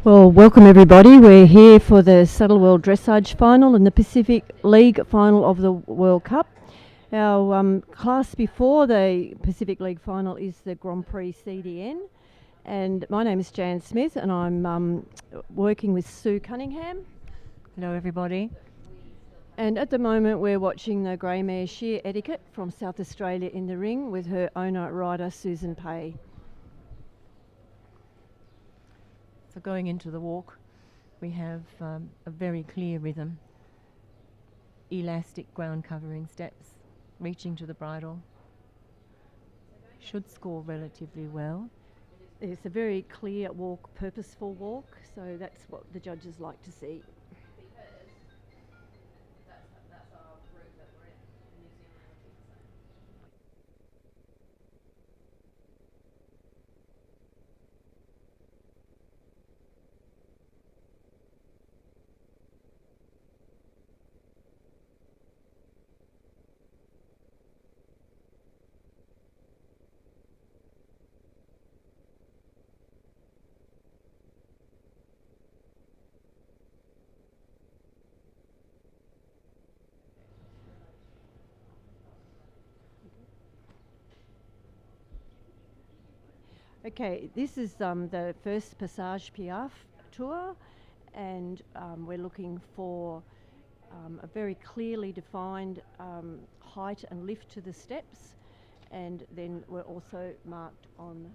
Well, welcome everybody. We're here for the Saddleworld Dressage final and the Pacific League final of the World Cup. Our class before the Pacific League final is the Grand Prix CDN. And my name is Jan Smith and I'm working with Sue Cunningham. Hello everybody. And at the moment we're watching the grey mare Sheer Etiquette from South Australia in the ring with her owner rider Susan Paix. So going into the walk, we have a very clear rhythm. Elastic ground covering steps, reaching to the bridle. Should score relatively well. It's a very clear walk, purposeful walk, so that's what the judges like to see. Okay, this is the first Passage Piaf tour, and we're looking for a very clearly defined height and lift to the steps, and then we're also marked on.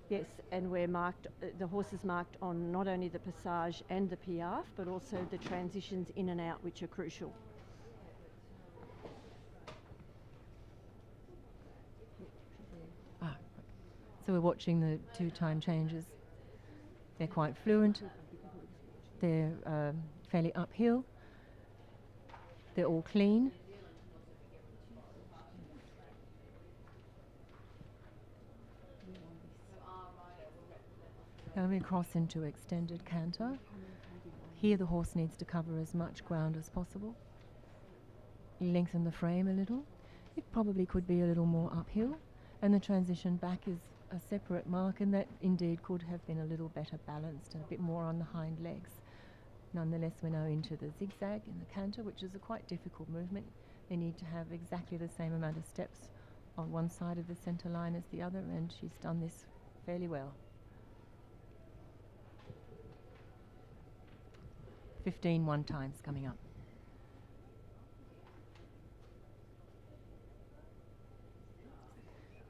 Yes, and we're marked. The horse is marked on not only the Passage and the Piaf, but also the transitions in and out, which are crucial. So we're watching the two time changes. They're quite fluent. They're fairly uphill. They're all clean. Now we cross into extended canter. Here the horse needs to cover as much ground as possible. Lengthen the frame a little. It probably could be a little more uphill, and the transition back is a separate mark, and that indeed could have been a little better balanced and a bit more on the hind legs. Nonetheless, we're now into the zigzag in the canter, which is a quite difficult movement. They need to have exactly the same amount of steps on one side of the centre line as the other, and she's done this fairly well. 15 one times coming up.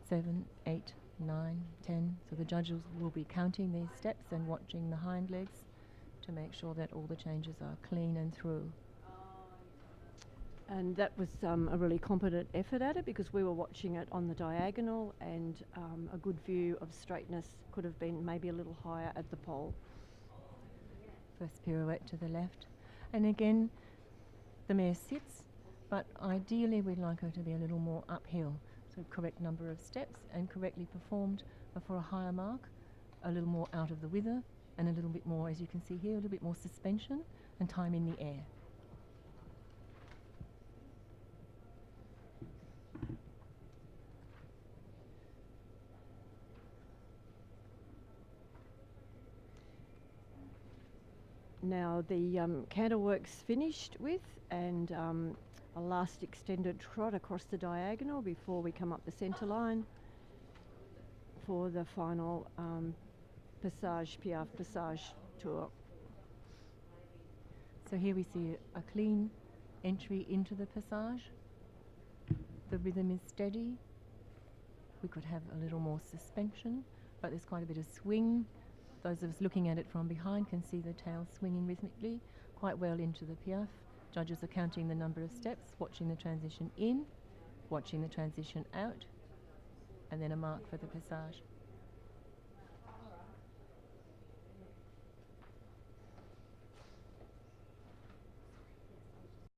7, 8, 9, 10. So the judges will be counting these steps and watching the hind legs to make sure that all the changes are clean and through. And that was a really competent effort at it, because we were watching it on the diagonal, and a good view of straightness could have been maybe a little higher at the pole. First pirouette to the left. And again, the mare sits, but ideally we'd like her to be a little more uphill. So correct number of steps and correctly performed for a higher mark, a little more out of the wither, and a little bit more, as you can see here, a little bit more suspension and time in the air. Now the canter work's finished with, and a last extended trot across the diagonal before we come up the centre line for the final Passage Piaf Passage tour. So here we see a clean entry into the Passage. The rhythm is steady. We could have a little more suspension, but there's quite a bit of swing. Those of us looking at it from behind can see the tail swinging rhythmically quite well into the Piaf. Judges are counting the number of steps, watching the transition in, watching the transition out, and then a mark for the Passage.